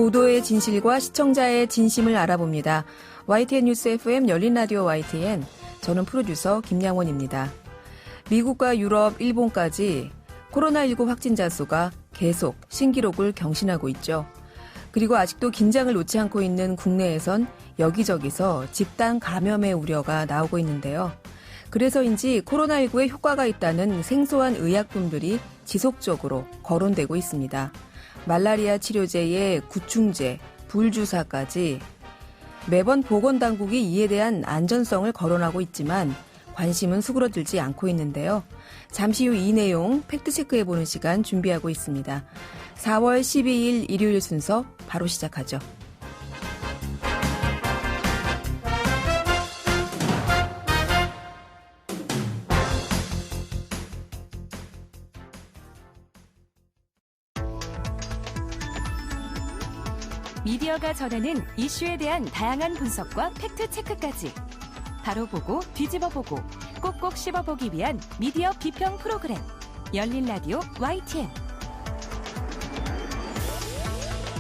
보도의 진실과 시청자의 진심을 알아봅니다. YTN 뉴스 FM 열린 라디오 YTN. 저는 프로듀서 김양원입니다. 미국과 유럽, 일본까지 코로나19 확진자 수가 계속 신기록을 경신하고 있죠. 그리고 아직도 긴장을 놓지 않고 있는 국내에선 여기저기서 집단 감염의 우려가 나오고 있는데요. 그래서인지 코로나19에 효과가 있다는 생소한 의약품들이 지속적으로 거론되고 있습니다. 말라리아 치료제의 구충제, 불주사까지 매번 보건당국이 이에 대한 안전성을 거론하고 있지만 관심은 수그러들지 않고 있는데요. 잠시 후 이 내용 팩트체크해보는 시간 준비하고 있습니다. 4월 12일 일요일 순서 바로 시작하죠. 미디어가 전하는 이슈에 대한 다양한 분석과 팩트체크까지 바로 보고 뒤집어 보고 꼭꼭 씹어보기 위한 미디어 비평 프로그램 열린 라디오 YTN.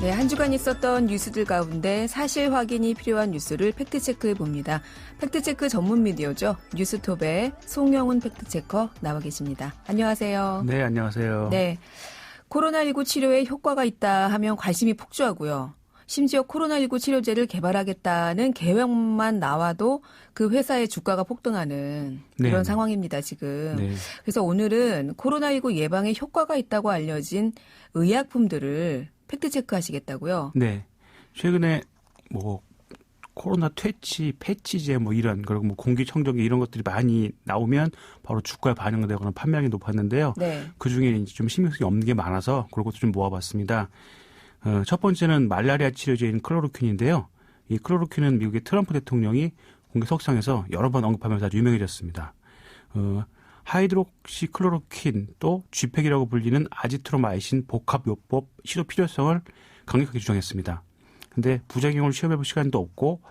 네, 한 주간 있었던 뉴스들 가운데 사실 확인이 필요한 뉴스를 팩트체크해 봅니다. 팩트체크 전문 미디어죠. 뉴스톱의 송영훈 팩트체커 나와 계십니다. 안녕하세요. 네, 안녕하세요. 네, 코로나19 치료에 효과가 있다 하면 관심이 폭주하고요. 심지어 코로나19 치료제를 개발하겠다는 계획만 나와도 그 회사의 주가가 폭등하는 이런 네. 상황입니다, 지금. 네. 그래서 오늘은 코로나19 예방에 효과가 있다고 알려진 의약품들을 팩트체크 하시겠다고요? 네. 최근에 코로나 퇴치, 패치제 이런 그리고 공기청정기 이런 것들이 많이 나오면 바로 주가에 반영되거나 판매량이 높았는데요. 네. 그중에 이제 좀 신빙성이 없는 게 많아서 그런 것도 좀 모아봤습니다. 첫 번째는 말라리아 치료제인 클로로퀸인데요. 이 클로로퀸은 미국의 트럼프 대통령이 공개석상에서 여러 번 언급하면서 아주 유명해졌습니다. 하이드록시클로로퀸 또 쥐팩이라고 불리는 아지트로마이신 복합요법 시도 필요성을 강력하게 주장했습니다. 근데 부작용을 시험해볼 시간도 없고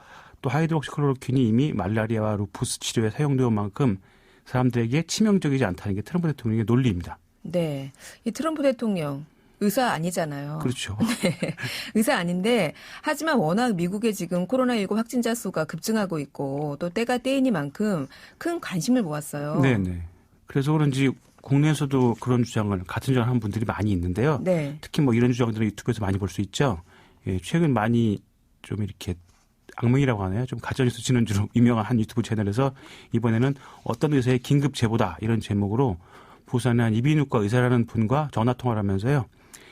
또 하이드록시클로로퀸이 이미 말라리아와 루푸스 치료에 사용되어 온 만큼 사람들에게 치명적이지 않다는 게 트럼프 대통령의 논리입니다. 네. 이 트럼프 대통령 의사 아니잖아요. 그렇죠. 네. 의사 아닌데 하지만 워낙 미국의 지금 코로나19 확진자 수가 급증하고 있고 또 때가 때이니만큼 큰 관심을 모았어요. 네네. 그래서 그런지 국내에서도 그런 주장을 같은 주장을 하는 분들이 많이 있는데요. 네. 특히 이런 주장들은 유튜브에서 많이 볼 수 있죠. 예, 최근 많이 좀 이렇게 악명이라고 하나요? 좀 가짜뉴스 진원주로 유명한 한 유튜브 채널에서 이번에는 어떤 의사의 긴급 제보다 이런 제목으로 부산의 한 이비인후과 의사라는 분과 전화통화를 하면서요.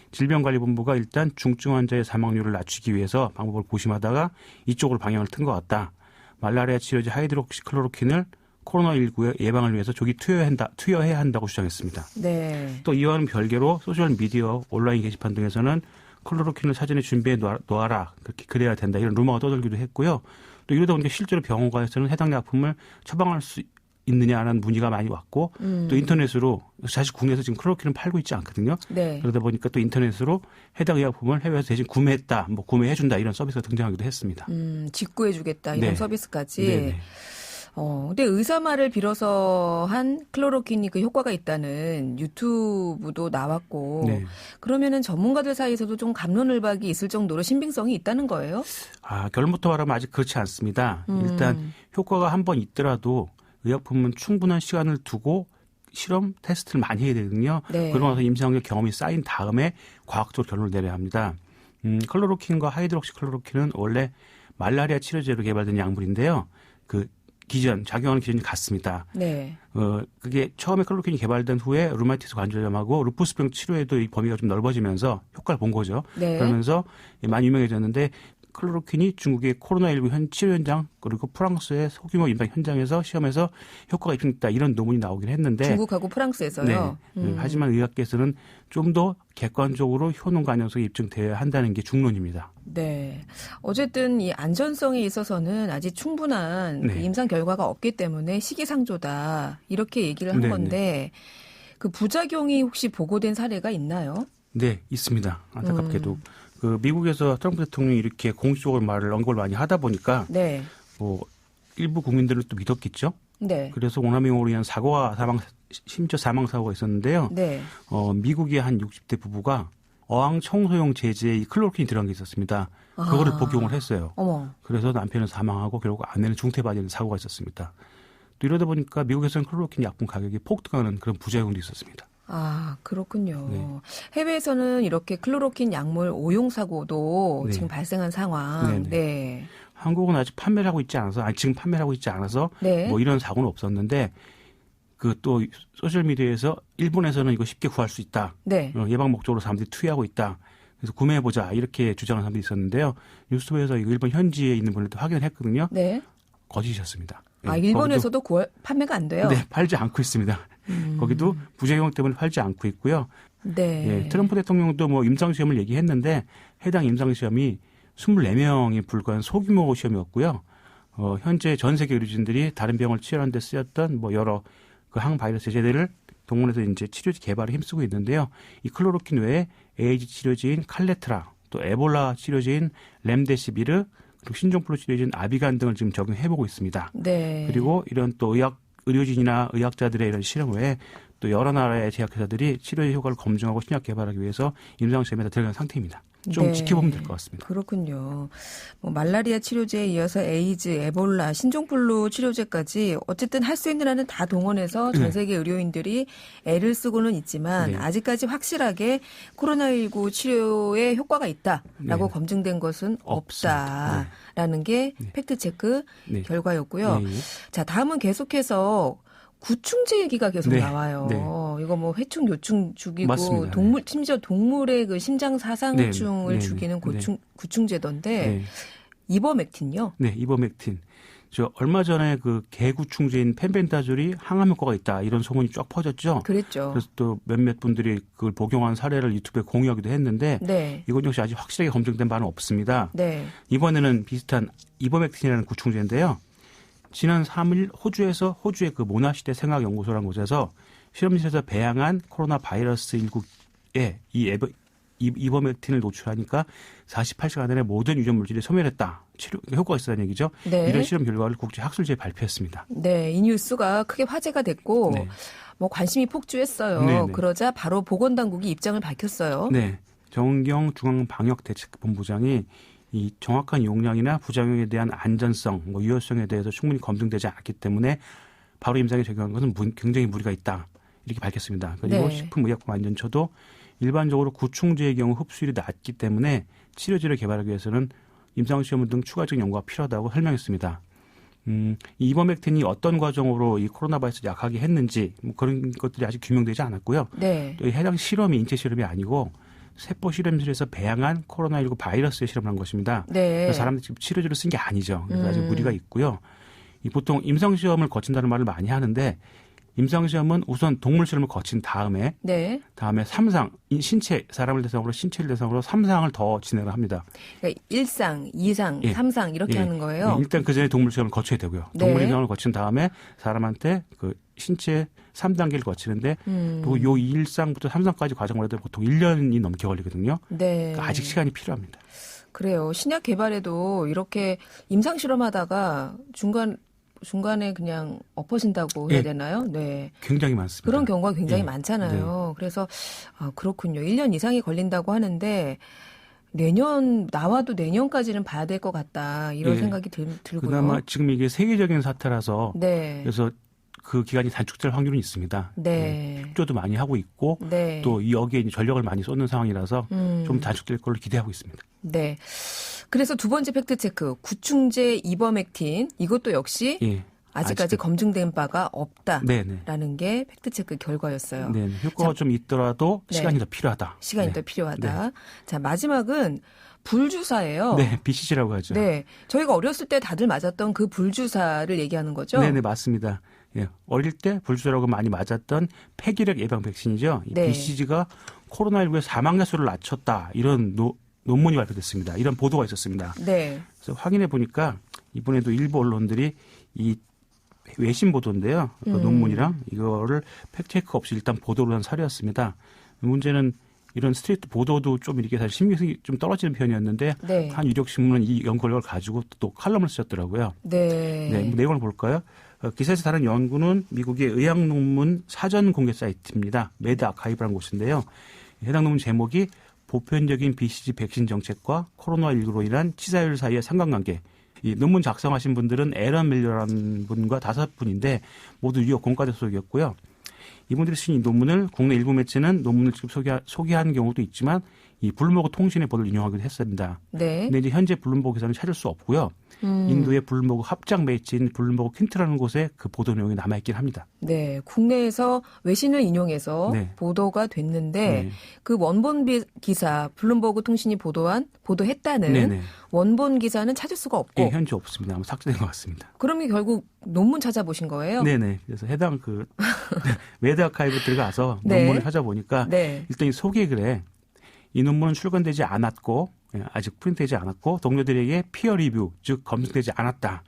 질병관리본부가 일단 중증 환자의 사망률을 낮추기 위해서 방법을 고심하다가 이쪽으로 방향을 튼 것 같다. 말라리아 치료제 하이드록시클로로퀸을 코로나19의 예방을 위해서 조기 투여해야 한다고 주장했습니다. 네. 또 이와는 별개로 소셜미디어, 온라인 게시판 등에서는 클로로퀸을 사전에 준비해 놓아라. 그래야 된다. 이런 루머가 떠돌기도 했고요. 또 이러다 보니까 실제로 병원가에서는 해당 약품을 처방할 수 있느냐라는 문의가 많이 왔고 또 인터넷으로 사실 국내에서 지금 클로로퀸을 팔고 있지 않거든요. 네. 그러다 보니까 또 인터넷으로 해당 의약품을 해외에서 대신 구매했다, 구매해준다 이런 서비스가 등장하기도 했습니다. 직구해주겠다 이런 네. 서비스까지. 네네. 근데 의사 말을 빌어서 한 클로로퀸이 그 효과가 있다는 유튜브도 나왔고 네. 그러면은 전문가들 사이에서도 좀 갑론을박이 있을 정도로 신빙성이 있다는 거예요? 결론부터 말하면 아직 그렇지 않습니다. 일단 효과가 한 번 있더라도 의약품은 충분한 시간을 두고 실험 테스트를 많이 해야 되거든요. 네. 그러고 나서 임상적 경험이 쌓인 다음에 과학적으로 결론을 내려야 합니다. 클로로퀸과 하이드록시클로로퀸은 원래 말라리아 치료제로 개발된 약물인데요. 작용하는 기전이 같습니다. 네. 그게 처음에 클로로퀸이 개발된 후에 루마티스 관절염하고 루푸스병 치료에도 이 범위가 좀 넓어지면서 효과를 본 거죠. 네. 그러면서 많이 유명해졌는데 클로로퀸이 중국의 코로나19 치료 현장 그리고 프랑스의 소규모 임상 현장에서 시험에서 효과가 입증됐다 이런 논문이 나오긴 했는데 중국하고 프랑스에서요? 네. 하지만 의학계에서는 좀 더 객관적으로 효능 가능성이 입증돼야 한다는 게 중론입니다. 네. 어쨌든 이 안전성에 있어서는 아직 충분한 네. 그 임상 결과가 없기 때문에 시기상조다 이렇게 얘기를 한 네, 건데 그 부작용이 혹시 보고된 사례가 있나요? 네, 있습니다. 안타깝게도. 미국에서 트럼프 대통령이 이렇게 공식적으로 언급을 많이 하다 보니까 네. 일부 국민들은 또 믿었겠죠. 네. 그래서 오남용으로 인한 심지어 사망 사고가 있었는데요. 네. 미국의 한 60대 부부가 어항 청소용 제재에 이 클로로킨이 들어간 게 있었습니다. 그거를 복용을 했어요. 어머. 그래서 남편은 사망하고 결국 아내는 중태바디는 사고가 있었습니다. 또 이러다 보니까 미국에서는 클로로킨 약품 가격이 폭등하는 그런 부작용도 있었습니다. 아, 그렇군요. 네. 해외에서는 이렇게 클로로킨 약물 오용 사고도 네. 지금 발생한 상황. 네네. 네. 한국은 아직 판매를 하고 있지 않아서, 지금 판매를 하고 있지 않아서 네. 뭐 이런 사고는 없었는데 그 또 소셜미디어에서 일본에서는 이거 쉽게 구할 수 있다. 네. 예방 목적으로 사람들이 투여하고 있다. 그래서 구매해보자 이렇게 주장하는 사람들이 있었는데요. 뉴스톱에서 이거 일본 현지에 있는 분들도 확인을 했거든요. 네. 거짓이었습니다. 아, 예, 일본에서도 판매가 안 돼요? 네, 팔지 않고 있습니다. 거기도 부작용 때문에 팔지 않고 있고요. 네. 예, 트럼프 대통령도 뭐 임상시험을 얘기했는데 해당 임상시험이 24명이 불과한 소규모 시험이었고요. 현재 전 세계 의료진들이 다른 병을 치료하는 데 쓰였던 뭐 여러 그 항바이러스 제제들을 동원해서 이제 치료제 개발에 힘쓰고 있는데요. 이 클로로킨 외에 에이즈 치료제인 칼레트라, 또 에볼라 치료제인 렘데시비르, 그리고 신종플루 치료제인 아비간 등을 지금 적용해보고 있습니다. 네. 그리고 이런 또 의료진이나 의학자들의 이런 실험 외에 또 여러 나라의 제약회사들이 치료의 효과를 검증하고 신약 개발하기 위해서 임상시험에 들어간 상태입니다. 좀 네. 지켜보면 될 것 같습니다. 그렇군요. 뭐 말라리아 치료제에 이어서 에이즈, 에볼라, 신종플루 치료제까지 어쨌든 할 수 있는 한은 다 동원해서 전 세계 의료인들이 애를 쓰고는 있지만 네. 아직까지 확실하게 코로나19 치료에 효과가 있다라고 네. 검증된 것은 없다라는 게 팩트체크 네. 결과였고요. 네. 자, 다음은 계속해서 구충제 얘기가 계속 네. 나와요. 네. 이거 뭐 회충, 요충 죽이고 맞습니다. 동물 심지어 동물의 그 심장 사상충을 네. 죽이는 네. 구충제던데 네. 이버맥틴요? 네, 이버맥틴. 저 얼마 전에 그 개구충제인 펜벤다졸이 항암 효과가 있다 이런 소문이 쫙 퍼졌죠. 그랬죠. 그래서 또 몇몇 분들이 그걸 복용한 사례를 유튜브에 공유하기도 했는데 네. 이건 역시 아직 확실하게 검증된 바는 없습니다. 네. 이번에는 비슷한 이버맥틴이라는 구충제인데요. 지난 3일 호주의 그 모나시대 생학연구소라는 곳에서 실험실에서 배양한 코로나 바이러스 19에 이버맥틴을 노출하니까 48시간 안에 모든 유전 물질이 소멸했다. 치료 효과가 있었다는 얘기죠. 네. 이런 실험 결과를 국제 학술지에 발표했습니다. 네, 이 뉴스가 크게 화제가 됐고 네. 뭐 관심이 폭주했어요. 네, 네. 그러자 바로 보건당국이 입장을 밝혔어요. 네, 정은경 중앙방역대책본부장이 이 정확한 용량이나 부작용에 대한 안전성, 뭐 유효성에 대해서 충분히 검증되지 않았기 때문에 바로 임상에 적용한 것은 굉장히 무리가 있다. 이렇게 밝혔습니다. 그리고 네. 식품의약품안전처도 일반적으로 구충제의 경우 흡수율이 낮기 때문에 치료제를 개발하기 위해서는 임상시험 등 추가적인 연구가 필요하다고 설명했습니다. 이 이버맥틴이 어떤 과정으로 이 코로나 바이러스 약하게 했는지 뭐 그런 것들이 아직 규명되지 않았고요. 네. 또 해당 실험이 인체 실험이 아니고 세포 실험실에서 배양한 코로나19 바이러스의 실험을 한 것입니다. 네. 사람들이 지금 치료제를 쓴 게 아니죠. 그래서 아직 무리가 있고요. 보통 임상시험을 거친다는 말을 많이 하는데 임상시험은 우선 동물 실험을 거친 다음에 네. 3상, 사람을 대상으로 신체를 대상으로 3상을 더 진행을 합니다. 그러니까 1상, 2상, 예. 3상 이렇게 예. 하는 거예요. 예, 일단 그 전에 동물 시험을 거쳐야 되고요. 네. 동물 임상을 거친 다음에 사람한테 그 신체 3단계를 거치는데 그리고 요 1상부터 3상까지 과정을 해도 보통 1년이 넘게 걸리거든요. 네. 그러니까 아직 시간이 필요합니다. 그래요. 신약 개발에도 이렇게 임상 실험하다가 중간에 그냥 엎어진다고 해야 예. 되나요? 네. 굉장히 많습니다. 그런 경우가 굉장히 예. 많잖아요. 그래서 그렇군요. 1년 이상이 걸린다고 하는데 나와도 내년까지는 봐야 될 것 같다. 이런 예. 생각이 들고요. 그나마 지금 이게 세계적인 사태라서 네. 그래서 그 기간이 단축될 확률은 있습니다. 네. 협조도 많이 하고 있고 네. 또 여기에 이제 전력을 많이 쏟는 상황이라서 좀 단축될 걸로 기대하고 있습니다. 네. 그래서 두 번째 팩트체크. 구충제 이버맥틴. 이것도 역시 예. 아직까지 검증된 바가 없다라는 네네. 게 팩트체크 결과였어요. 네. 효과가 좀 있더라도 네. 시간이 더 필요하다. 시간이 네. 더 필요하다. 자, 마지막은 불주사예요. 네. BCG라고 하죠. 네. 저희가 어렸을 때 다들 맞았던 그 불주사를 얘기하는 거죠? 네네, 맞습니다. 예. 어릴 때 불주사라고 많이 맞았던 폐기력 예방 백신이죠. 이 네. BCG가 코로나19의 사망자 수를 낮췄다. 이런 논문이 발표됐습니다. 이런 보도가 있었습니다. 네. 그래서 확인해 보니까 이번에도 일부 언론들이 이 외신 보도인데요. 그 논문이랑 이거를 팩트체크 없이 일단 보도를 한 사례였습니다. 문제는 이런 스트레이트 보도도 좀 이렇게 사실 신빙성이 좀 떨어지는 편이었는데 네. 한 유력 신문은 이 연구 결과를 가지고 또 칼럼을 쓰셨더라고요. 네. 네, 내용을 볼까요? 기사에서 다룬 연구는 미국의 의학 논문 사전 공개 사이트입니다. 매드 아카이브라는 곳인데요. 해당 논문 제목이 보편적인 BCG 백신 정책과 코로나19로 인한 치사율 사이의 상관관계. 이 논문 작성하신 분들은 에런 밀러라는 분과 5분인데 모두 뉴욕 공과대 소속이었고요. 이분들이 쓴 이 논문을 국내 일부 매체는 논문을 직접 소개한 경우도 있지만 이 블룸버그 통신의 보도를 인용하기도 했습니다. 네. 근데 이제 현재 블룸버그 기사는 찾을 수 없고요. 인도의 블룸버그 합작 매체인 블룸버그 퀸트라는 곳에 그 보도 내용이 남아있긴 합니다. 네, 국내에서 외신을 인용해서 네. 보도가 됐는데 네. 그 원본 기사 블룸버그 통신이 보도했다는 네네. 원본 기사는 찾을 수가 없고 예, 현재 없습니다. 아마 삭제된 것 같습니다. 그러면 결국 논문 찾아보신 거예요? 네네. 그래서 해당 메드 아카이브 들어가서 네. 논문을 찾아보니까 네. 일단 이 소개글에 이 논문은 출간되지 않았고 아직 프린트되지 않았고 동료들에게 피어 리뷰 즉 검증되지 않았다.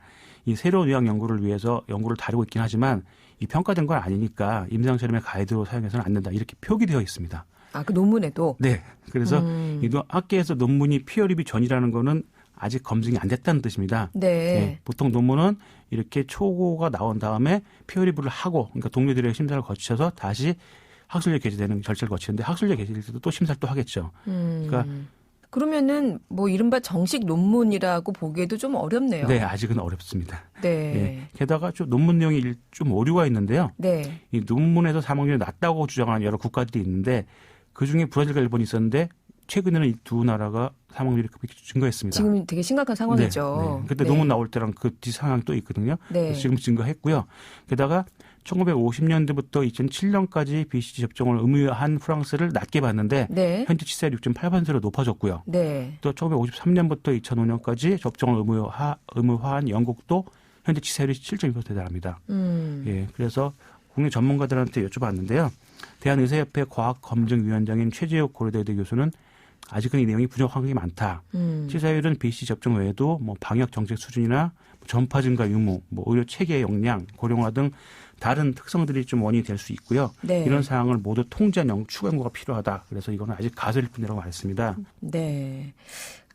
이 새로운 의학 연구를 위해서 연구를 다루고 있긴 하지만 이 평가된 건 아니니까 임상실험의 가이드로 사용해서는 안 된다. 이렇게 표기되어 있습니다. 아, 그 논문에도? 네. 그래서 이 학계에서 논문이 피어 리뷰 전이라는 거는 아직 검증이 안 됐다는 뜻입니다. 네. 네. 보통 논문은 이렇게 초고가 나온 다음에 피어 리뷰를 하고 그러니까 동료들의 심사를 거쳐서 다시 학술적 게재되는 절차를 거치는데 학술적 게재될 때도 또 심사를 또 하겠죠. 그러니까 그러면은 뭐 이른바 정식 논문이라고 보기에도 좀 어렵네요. 네, 아직은 어렵습니다. 네. 네. 게다가 좀 논문 내용이 좀 오류가 있는데요. 네. 이 논문에서 사망률이 낮다고 주장하는 여러 국가들이 있는데 그중에 브라질과 일본이 있었는데 최근에는 이 두 나라가 사망률이 급격히 증가했습니다. 지금 되게 심각한 상황이죠. 네, 네. 그때 네. 논문 나올 때랑 그 뒤 상황이 또 있거든요. 네. 지금 증가했고요. 게다가 1950년대부터 2007년까지 BCG 접종을 의무화한 프랑스를 낮게 봤는데 네. 현재 치사율이 6.8%로 높아졌고요. 네. 또 1953년부터 2005년까지 접종을 의무화한 영국도 현재 치사율이 7.2%에 달합니다. 예, 그래서 국내 전문가들한테 여쭤봤는데요. 대한의사협회 과학검증위원장인 최재욱 고려대의대 교수는 아직은 이 내용이 부족한 게 많다. 치사율은 BCG 접종 외에도 뭐 방역 정책 수준이나 전파 증가 유무, 뭐 의료 체계 역량, 고령화 등 다른 특성들이 좀 원인이 될 수 있고요. 네. 이런 사항을 모두 통제한 추가 연구가 필요하다. 그래서 이거는 아직 가설일 뿐이라고 말했습니다. 네.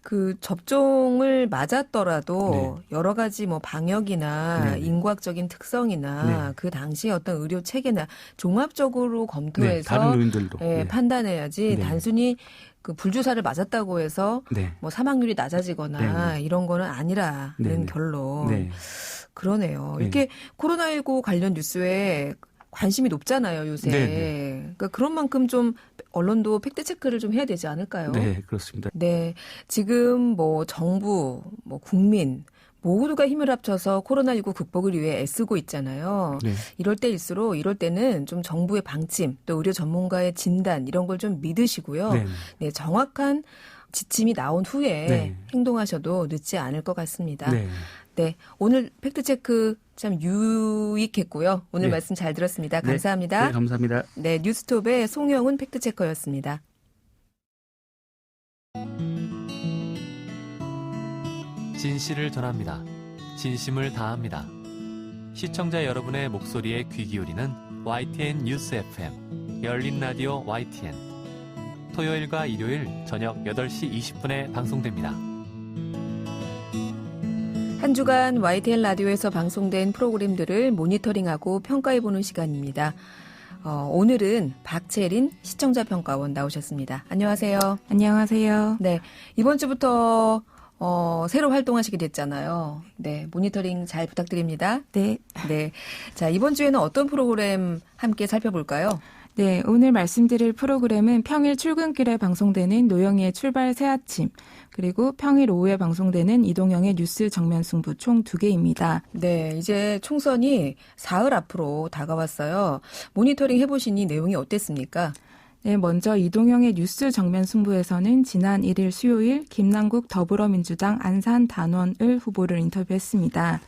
그 접종을 맞았더라도 네. 여러 가지 뭐 방역이나 네. 인과학적인 특성이나 네. 그 당시 어떤 의료 체계나 종합적으로 네, 검토해서 다른 요인들도. 예, 네. 판단해야지 네. 단순히 그 불주사를 맞았다고 해서 네. 뭐 사망률이 낮아지거나 네. 이런 거는 아니라는 네. 결론. 네. 그러네요. 네. 이렇게 코로나19 관련 뉴스에 관심이 높잖아요, 요새. 네. 그러니까 그런 만큼 좀 언론도 팩트 체크를 좀 해야 되지 않을까요? 네, 그렇습니다. 네. 지금 뭐 정부, 뭐 국민 모두가 힘을 합쳐서 코로나19 극복을 위해 애쓰고 있잖아요. 네. 이럴 때는 좀 정부의 방침, 또 의료 전문가의 진단 이런 걸 좀 믿으시고요. 네. 네, 정확한 지침이 나온 후에 네. 행동하셔도 늦지 않을 것 같습니다. 네. 네, 오늘 팩트체크 참 유익했고요. 오늘 네. 말씀 잘 들었습니다. 네. 감사합니다. 네, 감사합니다. 네, 뉴스톱의 송영훈 팩트체커였습니다. 진실을 전합니다. 진심을 다합니다. 시청자 여러분의 목소리에 귀 기울이는 YTN 뉴스 FM, 열린 라디오 YTN. 토요일과 일요일 저녁 8시 20분에 방송됩니다. 한 주간 YTN 라디오에서 방송된 프로그램들을 모니터링하고 평가해보는 시간입니다. 오늘은 박채린 시청자평가원 나오셨습니다. 안녕하세요. 안녕하세요. 네, 이번 주부터 새로 활동하시게 됐잖아요. 네, 모니터링 잘 부탁드립니다. 네. 네, 자, 이번 주에는 어떤 프로그램 함께 살펴볼까요? 네, 오늘 말씀드릴 프로그램은 평일 출근길에 방송되는 노영희의 출발 새아침, 그리고 평일 오후에 방송되는 이동영의 뉴스 정면 승부 총 2개입니다. 네, 이제 총선이 사흘 앞으로 다가왔어요. 모니터링 해보시니 내용이 어땠습니까? 네, 먼저 이동영의 뉴스 정면 승부에서는 지난 1일 수요일 김남국 더불어민주당 안산 단원을 후보를 인터뷰했습니다.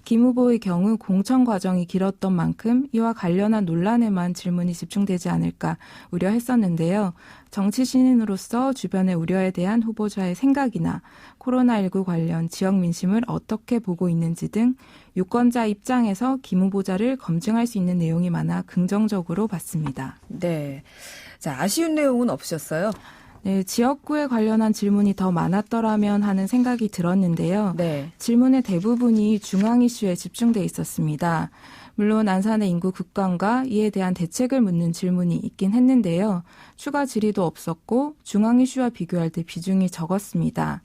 김 후보의 경우 공천 과정이 길었던 만큼 이와 관련한 논란에만 질문이 집중되지 않을까 우려했었는데요. 정치 신인으로서 주변의 우려에 대한 후보자의 생각이나 코로나19 관련 지역 민심을 어떻게 보고 있는지 등 유권자 입장에서 김 후보자를 검증할 수 있는 내용이 많아 긍정적으로 봤습니다. 네, 자, 아쉬운 내용은 없으셨어요? 네, 지역구에 관련한 질문이 더 많았더라면 하는 생각이 들었는데요. 네. 질문의 대부분이 중앙 이슈에 집중돼 있었습니다. 물론 안산의 인구 급감과 이에 대한 대책을 묻는 질문이 있긴 했는데요. 추가 질의도 없었고 중앙 이슈와 비교할 때 비중이 적었습니다.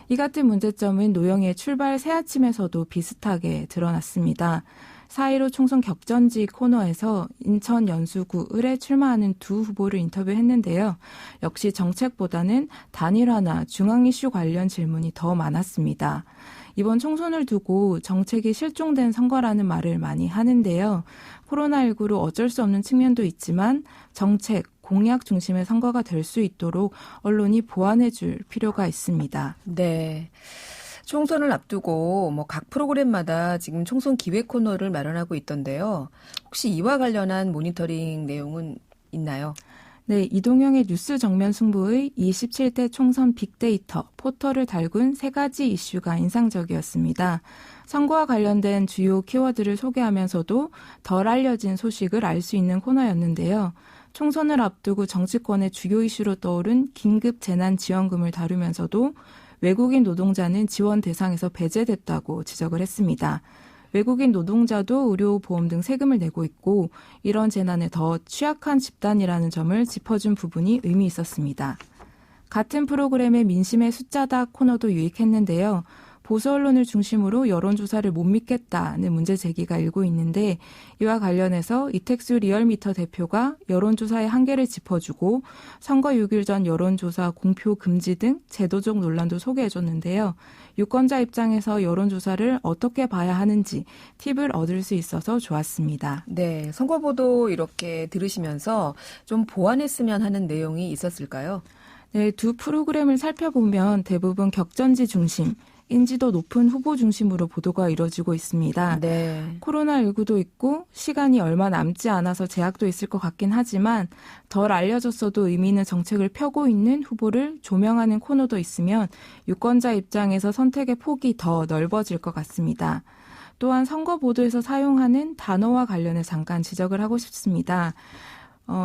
이 같은 문제점은 노영희의 출발 새아침에서도 비슷하게 드러났습니다. 4.15 총선 격전지 코너에서 인천 연수구 을에 출마하는 두 후보를 인터뷰했는데요. 역시 정책보다는 단일화나 중앙 이슈 관련 질문이 더 많았습니다. 이번 총선을 두고 정책이 실종된 선거라는 말을 많이 하는데요. 코로나19로 어쩔 수 없는 측면도 있지만 정책, 공약 중심의 선거가 될 수 있도록 언론이 보완해 줄 필요가 있습니다. 네. 총선을 앞두고 각 프로그램마다 지금 총선 기획 코너를 마련하고 있던데요. 혹시 이와 관련한 모니터링 내용은 있나요? 네, 이동형의 뉴스 정면 승부의 27대 총선 빅데이터 포털을 달군 세 가지 이슈가 인상적이었습니다. 선거와 관련된 주요 키워드를 소개하면서도 덜 알려진 소식을 알 수 있는 코너였는데요. 총선을 앞두고 정치권의 주요 이슈로 떠오른 긴급 재난지원금을 다루면서도 외국인 노동자는 지원 대상에서 배제됐다고 지적을 했습니다. 외국인 노동자도 의료, 보험 등 세금을 내고 있고 이런 재난에 더 취약한 집단이라는 점을 짚어준 부분이 의미 있었습니다. 같은 프로그램의 민심의 숫자다 코너도 유익했는데요. 보수 언론을 중심으로 여론조사를 못 믿겠다는 문제 제기가 일고 있는데 이와 관련해서 이택수 리얼미터 대표가 여론조사의 한계를 짚어주고 선거 6일 전 여론조사 공표 금지 등 제도적 논란도 소개해줬는데요. 유권자 입장에서 여론조사를 어떻게 봐야 하는지 팁을 얻을 수 있어서 좋았습니다. 네, 선거보도 이렇게 들으시면서 좀 보완했으면 하는 내용이 있었을까요? 네, 두 프로그램을 살펴보면 대부분 격전지 중심, 인지도 높은 후보 중심으로 보도가 이뤄지고 있습니다. 네. 코로나19도 있고 시간이 얼마 남지 않아서 제약도 있을 것 같긴 하지만 덜 알려졌어도 의미 있는 정책을 펴고 있는 후보를 조명하는 코너도 있으면 유권자 입장에서 선택의 폭이 더 넓어질 것 같습니다. 또한 선거 보도에서 사용하는 단어와 관련해 잠깐 지적을 하고 싶습니다.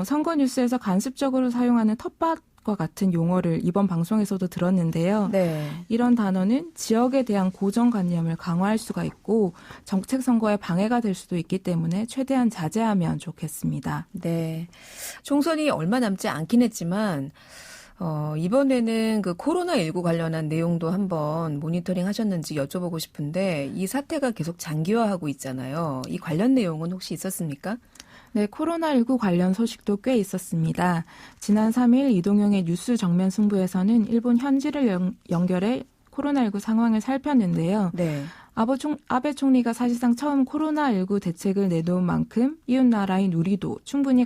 선거 뉴스에서 간습적으로 사용하는 텃밭과 같은 용어를 이번 방송에서도 들었는데요. 네. 이런 단어는 지역에 대한 고정관념을 강화할 수가 있고 정책 선거에 방해가 될 수도 있기 때문에 최대한 자제하면 좋겠습니다. 네. 총선이 얼마 남지 않긴 했지만 이번에는 그 코로나19 관련한 내용도 한번 모니터링 하셨는지 여쭤보고 싶은데 이 사태가 계속 장기화하고 있잖아요. 이 관련 내용은 혹시 있었습니까? 네, 코로나19 관련 소식도 꽤 있었습니다. 지난 3일 이동형의 뉴스 정면 승부에서는 일본 현지를 연결해 코로나19 상황을 살폈는데요. 네. 아베 총리가 사실상 처음 코로나19 대책을 내놓은 만큼 이웃 나라인 우리도 충분히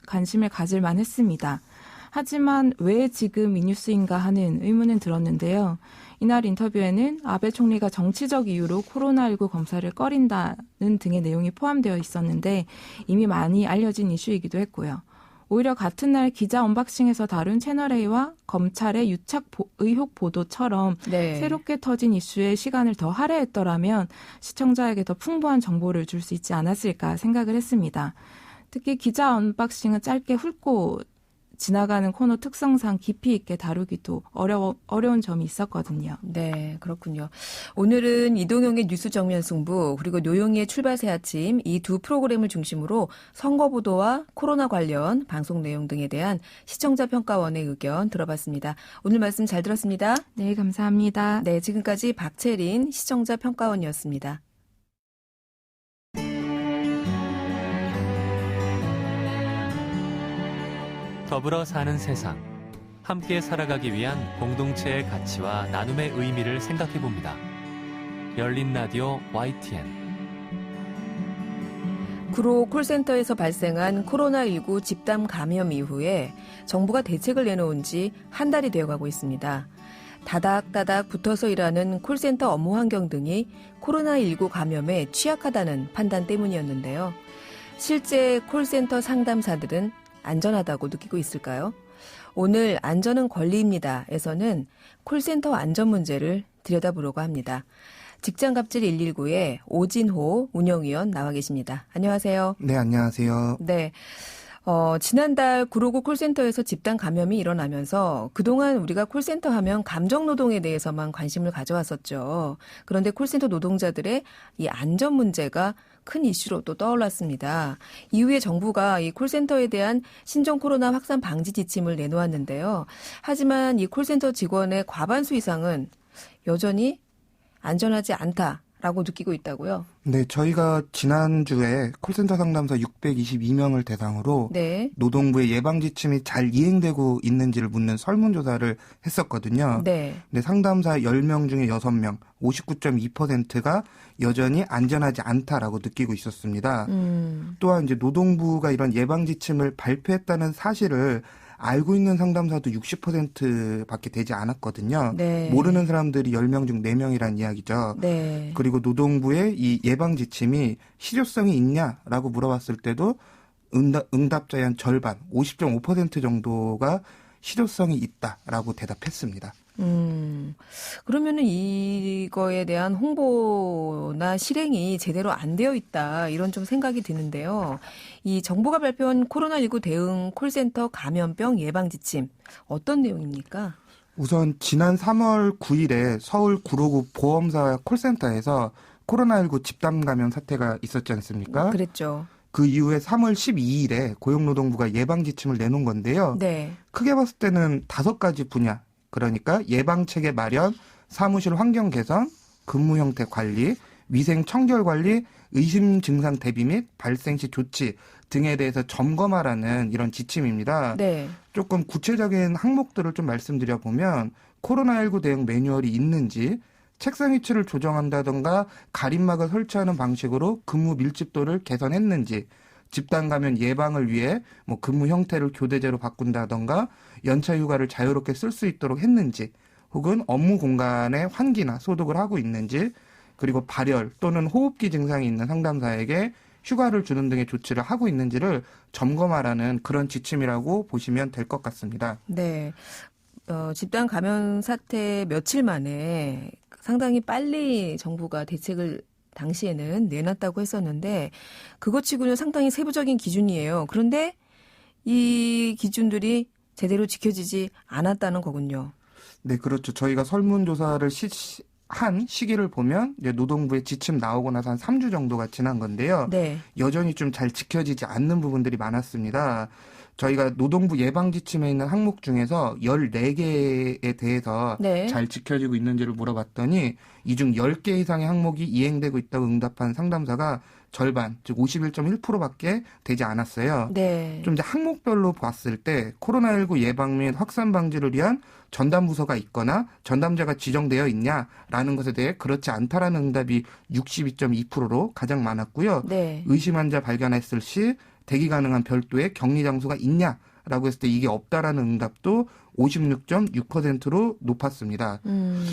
관심을 가질 만했습니다. 하지만 왜 지금 이 뉴스인가 하는 의문은 들었는데요. 이날 인터뷰에는 아베 총리가 정치적 이유로 코로나19 검사를 꺼린다는 등의 내용이 포함되어 있었는데 이미 많이 알려진 이슈이기도 했고요. 오히려 같은 날 기자 언박싱에서 다룬 채널A와 검찰의 유착 의혹 보도처럼 네. 새롭게 터진 이슈에 시간을 더 할애했더라면 시청자에게 더 풍부한 정보를 줄 수 있지 않았을까 생각을 했습니다. 특히 기자 언박싱은 짧게 훑고 지나가는 코너 특성상 깊이 있게 다루기도 어려운 점이 있었거든요. 네, 그렇군요. 오늘은 이동형의 뉴스 정면 승부 그리고 노영희의 출발새 아침 이 두 프로그램을 중심으로 선거보도와 코로나 관련 방송 내용 등에 대한 시청자 평가원의 의견 들어봤습니다. 오늘 말씀 잘 들었습니다. 네, 감사합니다. 네, 지금까지 박채린 시청자 평가원이었습니다. 더불어 사는 세상, 함께 살아가기 위한 공동체의 가치와 나눔의 의미를 생각해봅니다. 열린 라디오 YTN. 구로 콜센터에서 발생한 코로나19 집단 감염 이후에 정부가 대책을 내놓은 지 한 달이 되어가고 있습니다. 다닥다닥 붙어서 일하는 콜센터 업무 환경 등이 코로나19 감염에 취약하다는 판단 때문이었는데요. 실제 콜센터 상담사들은 안전하다고 느끼고 있을까요? 오늘 안전은 권리입니다에서는 콜센터 안전 문제를 들여다보려고 합니다. 직장갑질 119의 오진호 운영위원 나와 계십니다. 안녕하세요. 네, 안녕하세요. 네. 지난달 구로구 콜센터에서 집단 감염이 일어나면서 그동안 우리가 콜센터 하면 감정노동에 대해서만 관심을 가져왔었죠. 그런데 콜센터 노동자들의 이 안전 문제가 큰 이슈로 또 떠올랐습니다. 이후에 정부가 이 콜센터에 대한 신종 코로나 확산 방지 지침을 내놓았는데요. 하지만 이 콜센터 직원의 과반수 이상은 여전히 안전하지 않다라고 느끼고 있다고요? 네, 저희가 지난주에 콜센터 상담사 622명을 대상으로 네. 노동부의 예방 지침이 잘 이행되고 있는지를 묻는 설문조사를 했었거든요. 네. 근데 상담사 10명 중에 6명, 59.2%가 여전히 안전하지 않다라고 느끼고 있었습니다. 또한 이제 노동부가 이런 예방 지침을 발표했다는 사실을 알고 있는 상담사도 60%밖에 되지 않았거든요. 네. 모르는 사람들이 10명 중 4명이란 이야기죠. 네. 그리고 노동부의 이 예방 지침이 실효성이 있냐라고 물어봤을 때도 응답자의 한 절반, 50.5% 정도가 실효성이 있다라고 대답했습니다. 그러면은 이거에 대한 홍보나 실행이 제대로 안 되어 있다 이런 좀 생각이 드는데요. 이 정부가 발표한 코로나19 대응 콜센터 감염병 예방 지침 어떤 내용입니까? 우선 지난 3월 9일에 서울 구로구 보험사 콜센터에서 코로나19 집단 감염 사태가 있었지 않습니까? 그랬죠. 그 이후에 3월 12일에 고용노동부가 예방 지침을 내놓은 건데요. 네. 크게 봤을 때는 5가지 분야. 그러니까 예방체계 마련, 사무실 환경 개선, 근무 형태 관리, 위생 청결 관리, 의심 증상 대비 및 발생 시 조치 등에 대해서 점검하라는 이런 지침입니다. 네. 조금 구체적인 항목들을 좀 말씀드려보면 코로나19 대응 매뉴얼이 있는지, 책상 위치를 조정한다던가 가림막을 설치하는 방식으로 근무 밀집도를 개선했는지, 집단 감염 예방을 위해 뭐 근무 형태를 교대제로 바꾼다던가 연차 휴가를 자유롭게 쓸 수 있도록 했는지, 혹은 업무 공간에 환기나 소독을 하고 있는지, 그리고 발열 또는 호흡기 증상이 있는 상담사에게 휴가를 주는 등의 조치를 하고 있는지를 점검하라는 그런 지침이라고 보시면 될 것 같습니다. 네. 집단 감염 사태 며칠 만에 상당히 빨리 정부가 대책을 당시에는 내놨다고 했었는데 그것 치고는 상당히 세부적인 기준이에요. 그런데 이 기준들이 제대로 지켜지지 않았다는 거군요. 네, 그렇죠. 저희가 설문조사를 한 시기를 보면 이제 노동부의 지침 나오고 나서 한 3주 정도가 지난 건데요. 네. 여전히 좀 잘 지켜지지 않는 부분들이 많았습니다. 저희가 노동부 예방 지침에 있는 항목 중에서 14개에 대해서 네. 잘 지켜지고 있는지를 물어봤더니 이 중 10개 이상의 항목이 이행되고 있다고 응답한 상담사가 절반, 즉 51.1%밖에 되지 않았어요. 네. 좀 이제 항목별로 봤을 때 코로나19 예방 및 확산 방지를 위한 전담 부서가 있거나 전담자가 지정되어 있냐라는 것에 대해 그렇지 않다라는 응답이 62.2%로 가장 많았고요. 네. 의심 환자 발견했을 시 대기 가능한 별도의 격리 장소가 있냐라고 했을 때 이게 없다라는 응답도 56.6%로 높았습니다.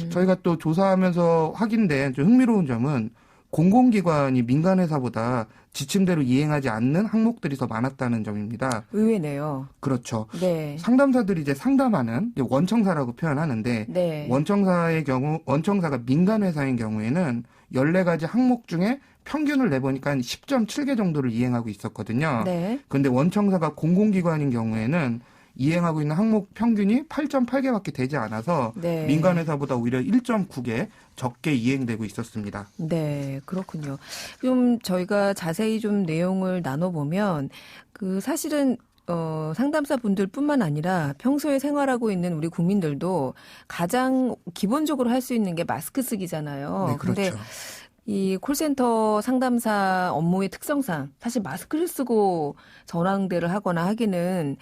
저희가 또 조사하면서 확인된 좀 흥미로운 점은 공공기관이 민간회사보다 지침대로 이행하지 않는 항목들이 더 많았다는 점입니다. 의외네요. 그렇죠. 네. 상담사들이 이제 상담하는 이제 원청사라고 표현하는데 네. 원청사가 민간회사인 경우에는 14가지 항목 중에 평균을 내보니까 한 10.7개 정도를 이행하고 있었거든요. 네. 그런데 원청사가 공공기관인 경우에는 이행하고 있는 항목 평균이 8.8개밖에 되지 않아서 네. 민간회사보다 오히려 1.9개 적게 이행되고 있었습니다. 네, 그렇군요. 좀 저희가 자세히 좀 내용을 나눠보면 그 사실은 상담사 분들뿐만 아니라 평소에 생활하고 있는 우리 국민들도 가장 기본적으로 할 수 있는 게 마스크 쓰기잖아요. 네, 그렇죠. 근데 이 콜센터 상담사 업무의 특성상 사실 마스크를 쓰고 전화응대를 하거나 하기는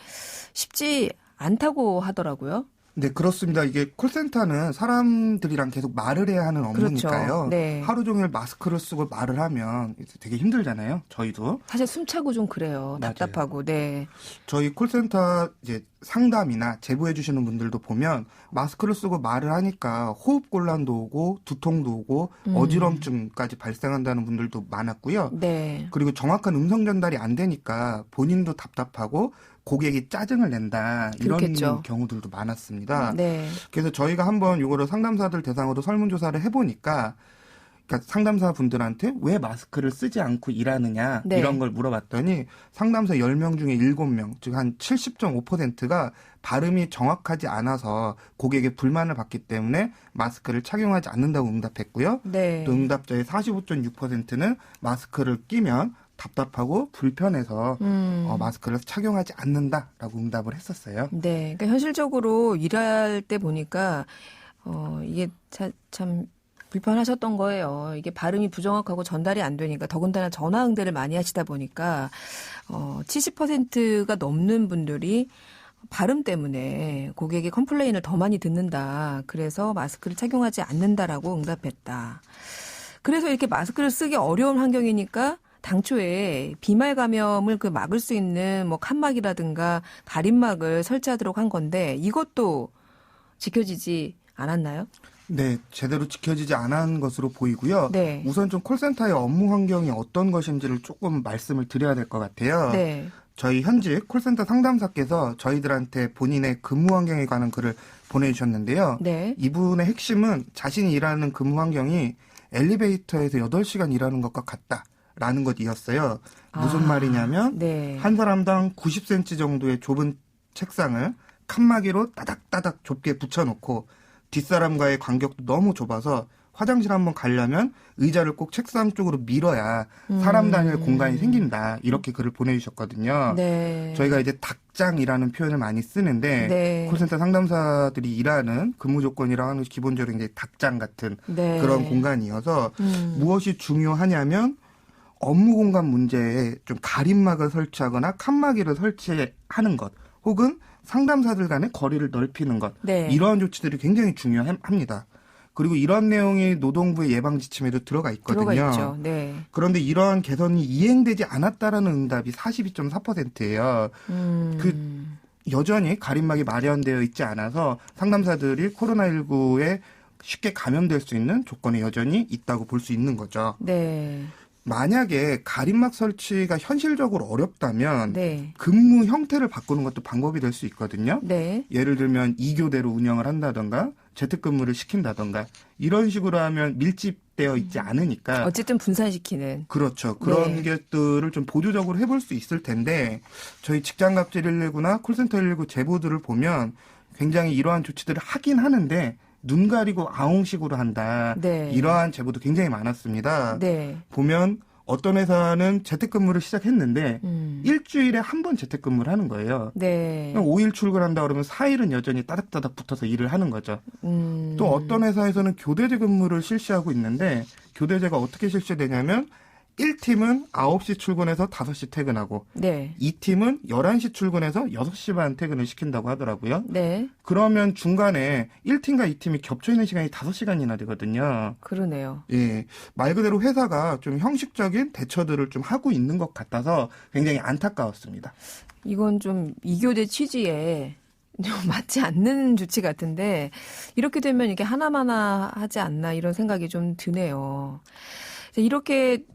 쉽지 않다고 하더라고요. 네, 그렇습니다. 이게 콜센터는 사람들이랑 계속 말을 해야 하는 업무니까요. 그렇죠. 네. 하루 종일 마스크를 쓰고 말을 하면 되게 힘들잖아요. 저희도. 사실 숨차고 좀 그래요. 맞아요. 답답하고. 네. 저희 콜센터 이제 상담이나 제보해 주시는 분들도 보면 마스크를 쓰고 말을 하니까 호흡 곤란도 오고 두통도 오고 어지럼증까지 발생한다는 분들도 많았고요. 네. 그리고 정확한 음성 전달이 안 되니까 본인도 답답하고 고객이 짜증을 낸다 이런 그렇겠죠. 경우들도 많았습니다. 네. 그래서 저희가 한번 이거를 상담사들 대상으로 설문조사를 해보니까 그러니까 상담사 분들한테 왜 마스크를 쓰지 않고 일하느냐 네. 이런 걸 물어봤더니 상담사 10명 중에 7명, 즉 한 70.5%가 발음이 정확하지 않아서 고객의 불만을 받기 때문에 마스크를 착용하지 않는다고 응답했고요. 네. 또 응답자의 45.6%는 마스크를 끼면 답답하고 불편해서 마스크를 착용하지 않는다라고 응답을 했었어요. 네. 그러니까 현실적으로 일할 때 보니까 이게 참 불편하셨던 거예요. 이게 발음이 부정확하고 전달이 안 되니까 더군다나 전화 응대를 많이 하시다 보니까 70%가 넘는 분들이 발음 때문에 고객의 컴플레인을 더 많이 듣는다. 그래서 마스크를 착용하지 않는다라고 응답했다. 그래서 이렇게 마스크를 쓰기 어려운 환경이니까 당초에 비말 감염을 막을 수 있는 뭐 칸막이라든가 가림막을 설치하도록 한 건데 이것도 지켜지지 않았나요? 네, 제대로 지켜지지 않은 것으로 보이고요. 네. 우선 좀 콜센터의 업무 환경이 어떤 것인지를 조금 말씀을 드려야 될 것 같아요. 네. 저희 현직 콜센터 상담사께서 저희들한테 본인의 근무 환경에 관한 글을 보내주셨는데요. 네. 이분의 핵심은 자신이 일하는 근무 환경이 엘리베이터에서 8시간 일하는 것과 같다라는 것이었어요. 무슨 말이냐면 네. 한 사람당 90cm 정도의 좁은 책상을 칸막이로 따닥따닥 좁게 붙여놓고 뒷사람과의 간격도 너무 좁아서 화장실 한번 가려면 의자를 꼭 책상 쪽으로 밀어야 사람 다닐 공간이 생긴다. 이렇게 글을 보내주셨거든요. 네. 저희가 이제 닭장이라는 표현을 많이 쓰는데 네. 콜센터 상담사들이 일하는 근무 조건이라고 하는 것이 기본적으로 이제 닭장 같은 네. 그런 공간이어서 무엇이 중요하냐면 업무 공간 문제에 좀 가림막을 설치하거나 칸막이를 설치하는 것 혹은 상담사들 간의 거리를 넓히는 것 네. 이러한 조치들이 굉장히 중요합니다. 그리고 이런 내용이 노동부의 예방 지침에도 들어가 있거든요. 들어가 있죠. 네. 그런데 이러한 개선이 이행되지 않았다라는 응답이 42.4%예요. 여전히 가림막이 마련되어 있지 않아서 상담사들이 코로나19에 쉽게 감염될 수 있는 조건이 여전히 있다고 볼 수 있는 거죠. 네. 만약에 가림막 설치가 현실적으로 어렵다면 네. 근무 형태를 바꾸는 것도 방법이 될 수 있거든요. 네. 예를 들면 2교대로 운영을 한다던가 재택근무를 시킨다던가 이런 식으로 하면 밀집되어 있지 않으니까 어쨌든 분산시키는. 그렇죠. 그런 것들을 좀 보조적으로 해볼 수 있을 텐데 저희 직장갑질 119나 콜센터 119 제보들을 보면 굉장히 이러한 조치들을 하긴 하는데 눈 가리고 아웅식으로 한다. 네. 이러한 제보도 굉장히 많았습니다. 네. 보면 어떤 회사는 재택근무를 시작했는데 일주일에 한 번 재택근무를 하는 거예요. 네. 5일 출근한다 그러면 4일은 여전히 따닥따닥 붙어서 일을 하는 거죠. 또 어떤 회사에서는 교대제 근무를 실시하고 있는데 교대제가 어떻게 실시되냐면 1팀은 9시 출근해서 5시 퇴근하고 네. 2팀은 11시 출근해서 6시 반 퇴근을 시킨다고 하더라고요. 네. 그러면 중간에 1팀과 2팀이 겹쳐있는 시간이 5시간이나 되거든요. 그러네요. 예, 말 그대로 회사가 좀 형식적인 대처들을 좀 하고 있는 것 같아서 굉장히 안타까웠습니다. 이건 좀 이교대 취지에 좀 맞지 않는 조치 같은데 이렇게 되면 이게 하나마나 하지 않나 이런 생각이 좀 드네요. 이렇게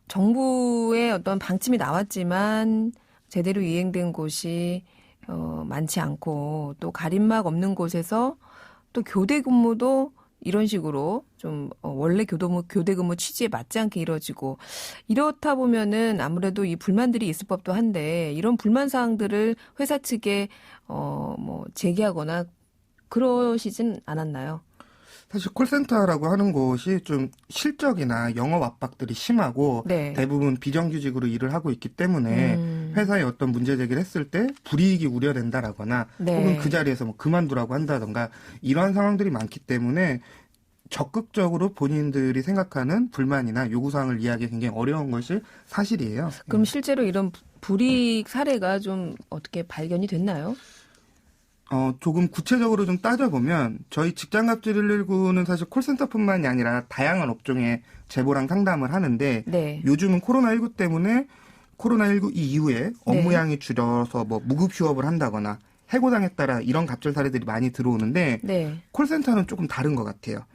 정부의 어떤 방침이 나왔지만 제대로 이행된 곳이 많지 않고 또 가림막 없는 곳에서 또 교대 근무도 이런 식으로 좀 원래 교대 근무 취지에 맞지 않게 이루어지고 이렇다 보면은 아무래도 이 불만들이 있을 법도 한데 이런 불만 사항들을 회사 측에 뭐 제기하거나 그러시진 않았나요? 사실 콜센터라고 하는 곳이 좀 실적이나 영업 압박들이 심하고 네. 대부분 비정규직으로 일을 하고 있기 때문에 회사에 어떤 문제 제기를 했을 때 불이익이 우려된다라거나 네. 혹은 그 자리에서 뭐 그만두라고 한다던가 이러한 상황들이 많기 때문에 적극적으로 본인들이 생각하는 불만이나 요구사항을 이해하기 굉장히 어려운 것이 사실이에요. 그럼 실제로 이런 불이익 사례가 좀 어떻게 발견이 됐나요? 조금 구체적으로 좀 따져보면 저희 직장갑질 119는 사실 콜센터뿐만이 아니라 다양한 업종에 제보랑 상담을 하는데 네. 요즘은 코로나19 때문에 코로나19 이후에 업무량이 줄여서 뭐 무급 휴업을 한다거나 해고당했다라 이런 갑질 사례들이 많이 들어오는데 네. 콜센터는 조금 다른 것 같아요.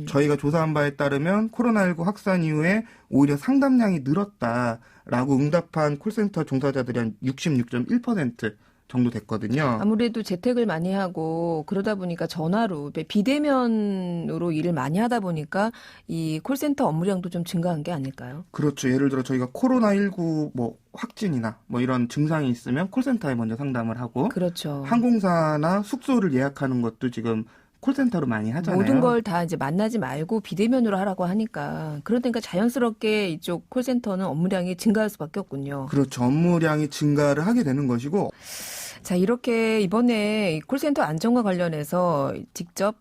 저희가 조사한 바에 따르면 코로나19 확산 이후에 오히려 상담량이 늘었다라고 응답한 콜센터 종사자들이 한 66.1% 정도 됐거든요. 아무래도 재택을 많이 하고 그러다 보니까 전화로 비대면으로 일을 많이 하다 보니까 이 콜센터 업무량도 좀 증가한 게 아닐까요? 그렇죠. 예를 들어 저희가 코로나19 뭐 확진이나 뭐 이런 증상이 있으면 콜센터에 먼저 상담을 하고 그렇죠. 항공사나 숙소를 예약하는 것도 지금 콜센터로 많이 하잖아요. 모든 걸 다 이제 만나지 말고 비대면으로 하라고 하니까 그러니까 자연스럽게 이쪽 콜센터는 업무량이 증가할 수밖에 없군요. 그렇죠. 업무량이 증가를 하게 되는 것이고 자, 이렇게 이번에 콜센터 안전과 관련해서 직접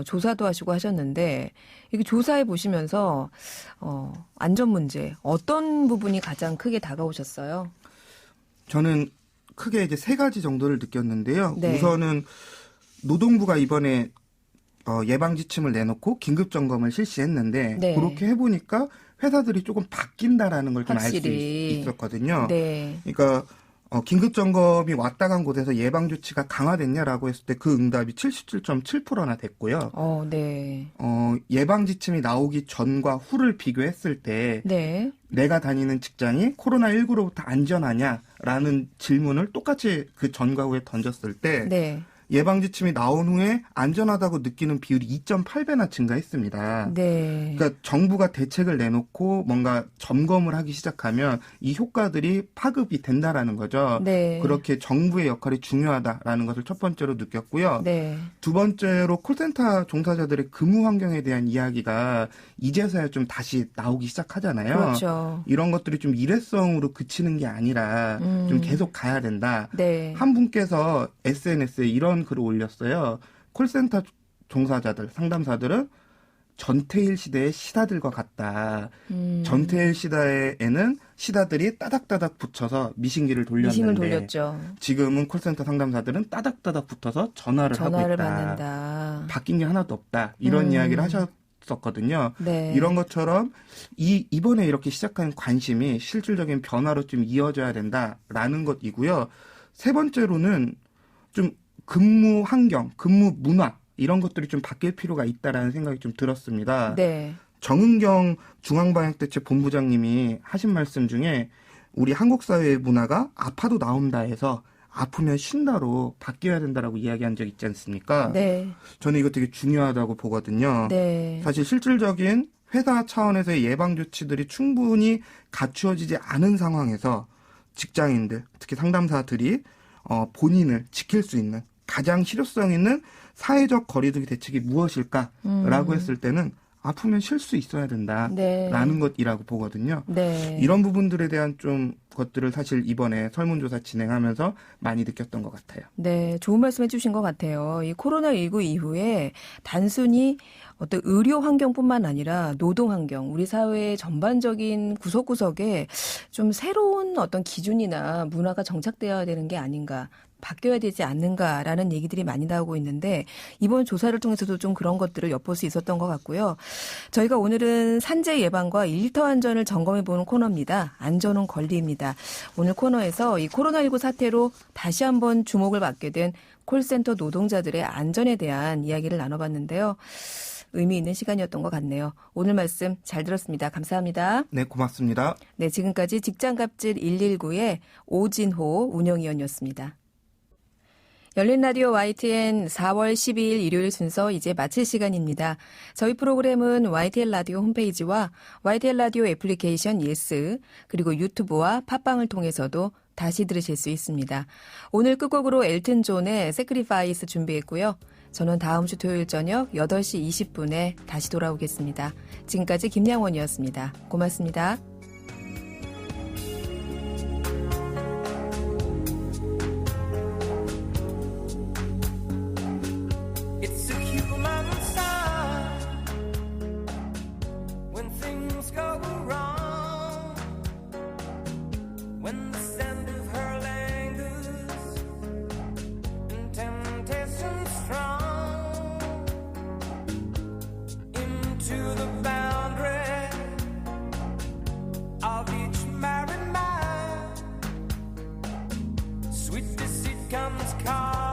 조사도 하시고 하셨는데 이게 조사해 보시면서 안전 문제 어떤 부분이 가장 크게 다가오셨어요? 저는 크게 이제 3가지 정도를 느꼈는데요. 네. 우선은 노동부가 이번에 예방 지침을 내놓고 긴급 점검을 실시했는데 네. 그렇게 해보니까 회사들이 조금 바뀐다라는 걸 좀 알 수 확실히. 있었거든요. 네. 그러니까 긴급 점검이 왔다 간 곳에서 예방 조치가 강화됐냐라고 했을 때 그 응답이 77.7%나 됐고요. 네. 예방 지침이 나오기 전과 후를 비교했을 때 네. 내가 다니는 직장이 코로나19로부터 안전하냐라는 질문을 똑같이 그 전과 후에 던졌을 때 네. 예방 지침이 나온 후에 안전하다고 느끼는 비율이 2.8배나 증가했습니다. 네. 그러니까 정부가 대책을 내놓고 뭔가 점검을 하기 시작하면 이 효과들이 파급이 된다라는 거죠. 네. 그렇게 정부의 역할이 중요하다라는 것을 첫 번째로 느꼈고요. 네. 두 번째로 콜센터 종사자들의 근무 환경에 대한 이야기가 이제서야 좀 다시 나오기 시작하잖아요. 그렇죠. 이런 것들이 좀 일회성으로 그치는 게 아니라 좀 계속 가야 된다. 네. 한 분께서 SNS에 이런 글을 올렸어요. 콜센터 종사자들, 상담사들은 전태일 시대의 시다들과 같다. 전태일 시대에는 시다들이 따닥따닥 붙여서 미싱기를 돌렸는데 미싱을 돌렸죠. 지금은 콜센터 상담사들은 따닥따닥 붙어서 전화를 하고 있다. 받는다. 바뀐 게 하나도 없다. 이런 이야기를 하셨었거든요. 네. 이런 것처럼 이번에 이렇게 시작한 관심이 실질적인 변화로 좀 이어져야 된다라는 것이고요. 세 번째로는 좀 근무 환경, 근무 문화 이런 것들이 좀 바뀔 필요가 있다라는 생각이 좀 들었습니다. 네. 정은경 중앙방역대책 본부장님이 하신 말씀 중에 우리 한국 사회의 문화가 아파도 나온다 해서 아프면 쉰다로 바뀌어야 된다라고 이야기한 적 있지 않습니까? 네. 저는 이거 되게 중요하다고 보거든요. 네. 사실 실질적인 회사 차원에서의 예방 조치들이 충분히 갖추어지지 않은 상황에서 직장인들, 특히 상담사들이 본인을 지킬 수 있는 가장 실효성 있는 사회적 거리두기 대책이 무엇일까라고 했을 때는 아프면 쉴 수 있어야 된다라는 네. 것이라고 보거든요. 네. 이런 부분들에 대한 좀 것들을 사실 이번에 설문조사 진행하면서 많이 느꼈던 것 같아요. 네, 좋은 말씀 해주신 것 같아요. 이 코로나19 이후에 단순히 어떤 의료 환경뿐만 아니라 노동 환경, 우리 사회의 전반적인 구석구석에 좀 새로운 어떤 기준이나 문화가 정착되어야 되는 게 아닌가. 바뀌어야 되지 않는가라는 얘기들이 많이 나오고 있는데 이번 조사를 통해서도 좀 그런 것들을 엿볼 수 있었던 것 같고요. 저희가 오늘은 산재 예방과 일터 안전을 점검해보는 코너입니다. 안전은 권리입니다. 오늘 코너에서 이 코로나19 사태로 다시 한번 주목을 받게 된 콜센터 노동자들의 안전에 대한 이야기를 나눠봤는데요. 의미 있는 시간이었던 것 같네요. 오늘 말씀 잘 들었습니다. 감사합니다. 네, 고맙습니다. 네, 지금까지 직장갑질 119의 오진호 운영위원이었습니다. 열린 라디오 YTN 4월 12일 일요일 순서 이제 마칠 시간입니다. 저희 프로그램은 YTN 라디오 홈페이지와 YTN 라디오 애플리케이션 예스 그리고 유튜브와 팟빵을 통해서도 다시 들으실 수 있습니다. 오늘 끝곡으로 엘튼 존의 Sacrifice 준비했고요. 저는 다음 주 토요일 저녁 8시 20분에 다시 돌아오겠습니다. 지금까지 김양원이었습니다. 고맙습니다. Sweet deceit comes calm.